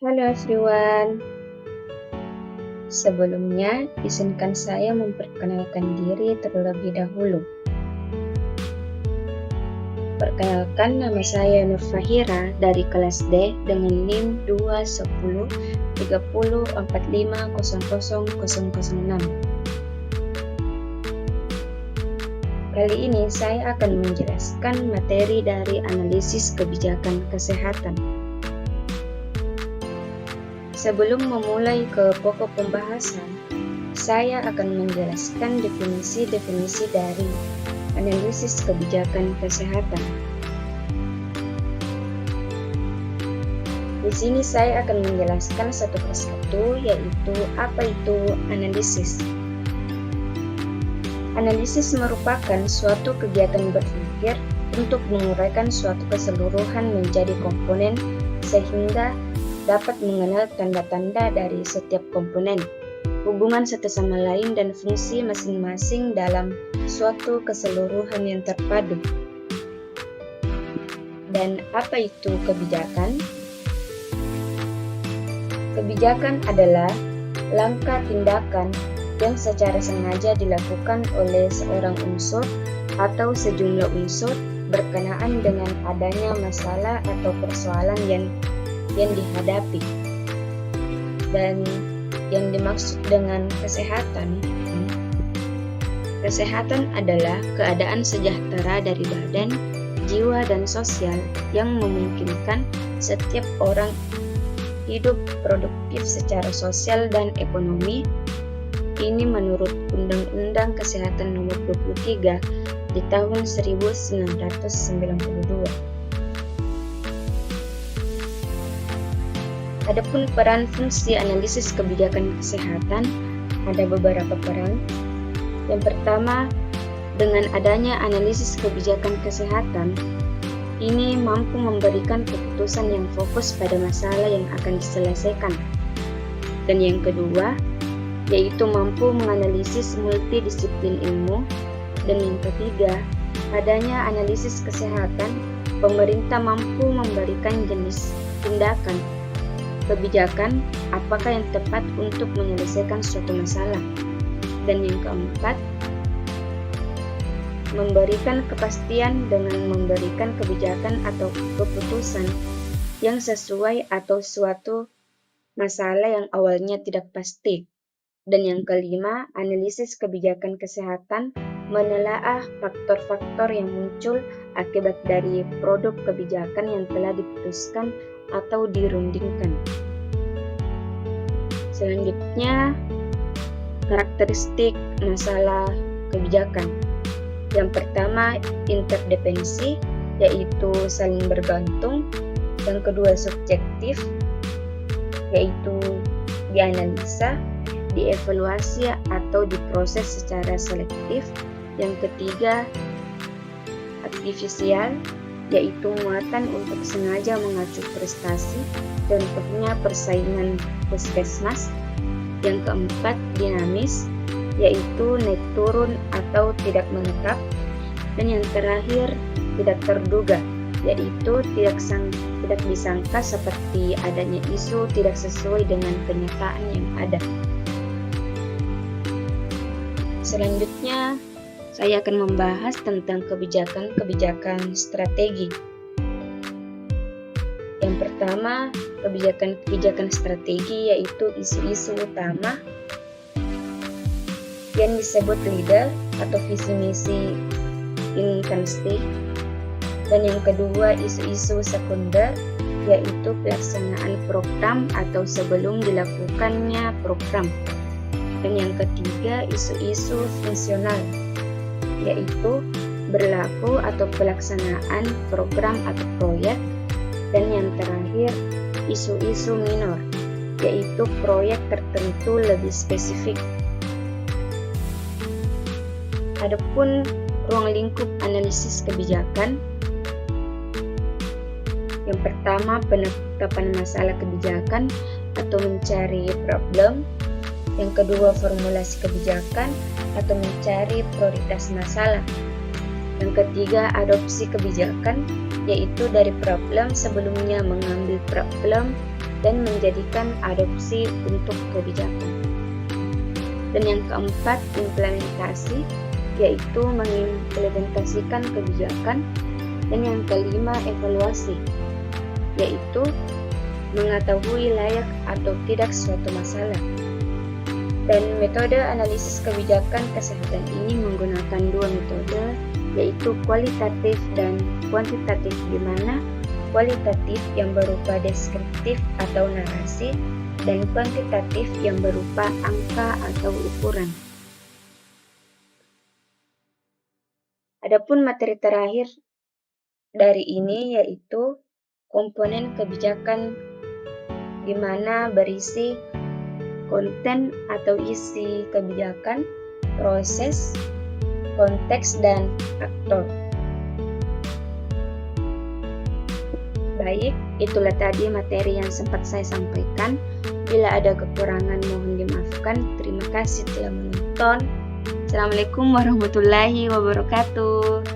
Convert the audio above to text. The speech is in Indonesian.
Halo everyone, sebelumnya izinkan saya memperkenalkan diri terlebih dahulu. Perkenalkan, nama saya Nur Fahira dari kelas D dengan NIM 21030450006. Kali ini saya akan menjelaskan materi dari analisis kebijakan kesehatan. Sebelum memulai ke pokok pembahasan, saya akan menjelaskan definisi-definisi dari analisis kebijakan kesehatan. Di sini saya akan menjelaskan satu persatu, yaitu apa itu analisis. Analisis merupakan suatu kegiatan berpikir untuk menguraikan suatu keseluruhan menjadi komponen sehingga dapat mengenal tanda-tanda dari setiap komponen, hubungan satu sama lain dan fungsi masing-masing dalam suatu keseluruhan yang terpadu. Dan apa itu kebijakan? Kebijakan adalah langkah tindakan yang secara sengaja dilakukan oleh seorang unsur atau sejumlah unsur berkenaan dengan adanya masalah atau persoalan yang dihadapi. Dan yang dimaksud dengan kesehatan adalah keadaan sejahtera dari badan, jiwa, dan sosial yang memungkinkan setiap orang hidup produktif secara sosial dan ekonomi. Ini menurut Undang-Undang Kesehatan Nomor 23 di tahun 1992. Adapun peran fungsi analisis kebijakan kesehatan, ada beberapa peran. Yang pertama, dengan adanya analisis kebijakan kesehatan, ini mampu memberikan keputusan yang fokus pada masalah yang akan diselesaikan. Dan yang kedua, yaitu mampu menganalisis multidisiplin ilmu. Dan yang ketiga, adanya analisis kesehatan, pemerintah mampu memberikan jenis tindakan kebijakan apakah yang tepat untuk menyelesaikan suatu masalah. Dan yang keempat, memberikan kepastian dengan memberikan kebijakan atau keputusan yang sesuai atau suatu masalah yang awalnya tidak pasti. Dan yang kelima, analisis kebijakan kesehatan menelaah faktor-faktor yang muncul akibat dari produk kebijakan yang telah diputuskan atau dirundingkan. Selanjutnya, karakteristik masalah kebijakan. Yang pertama, interdependensi, yaitu saling bergantung. Yang kedua, subjektif, yaitu dianalisa, dievaluasi atau diproses secara selektif. Yang ketiga, artifisial, yaitu muatan untuk sengaja mengacu prestasi, contohnya persaingan puskesmas. Yang keempat, dinamis, yaitu naik turun atau tidak menetap. Dan yang terakhir, tidak terduga, yaitu tidak disangka seperti adanya isu tidak sesuai dengan kenyataan yang ada. Selanjutnya, saya akan membahas tentang kebijakan strategi. Yang pertama, kebijakan strategi yaitu isu-isu utama yang disebut leader atau visi misi instansi. Dan yang kedua, isu-isu sekunder yaitu pelaksanaan program atau sebelum dilakukannya program. Dan yang ketiga, isu-isu fungsional, yaitu berlaku atau pelaksanaan program atau proyek. Dan yang terakhir, isu-isu minor, yaitu proyek tertentu lebih spesifik. Adapun ruang lingkup analisis kebijakan, yang pertama, penetapan masalah kebijakan atau mencari problem. Yang kedua, formulasi kebijakan atau mencari prioritas masalah. Yang ketiga, adopsi kebijakan, yaitu dari problem sebelumnya mengambil problem dan menjadikan adopsi untuk kebijakan. Dan yang keempat, implementasi, yaitu mengimplementasikan kebijakan. Dan yang kelima, evaluasi, yaitu mengetahui layak atau tidak suatu masalah. Dan metode analisis kebijakan kesehatan ini menggunakan dua metode, yaitu kualitatif dan kuantitatif, di mana kualitatif yang berupa deskriptif atau narasi dan kuantitatif yang berupa angka atau ukuran. Adapun materi terakhir dari ini yaitu komponen kebijakan, di mana berisi konten atau isi kebijakan, proses, konteks, dan aktor. Baik, itulah tadi materi yang sempat saya sampaikan. Bila ada kekurangan mohon dimaafkan. Terima kasih telah menonton. Assalamualaikum warahmatullahi wabarakatuh.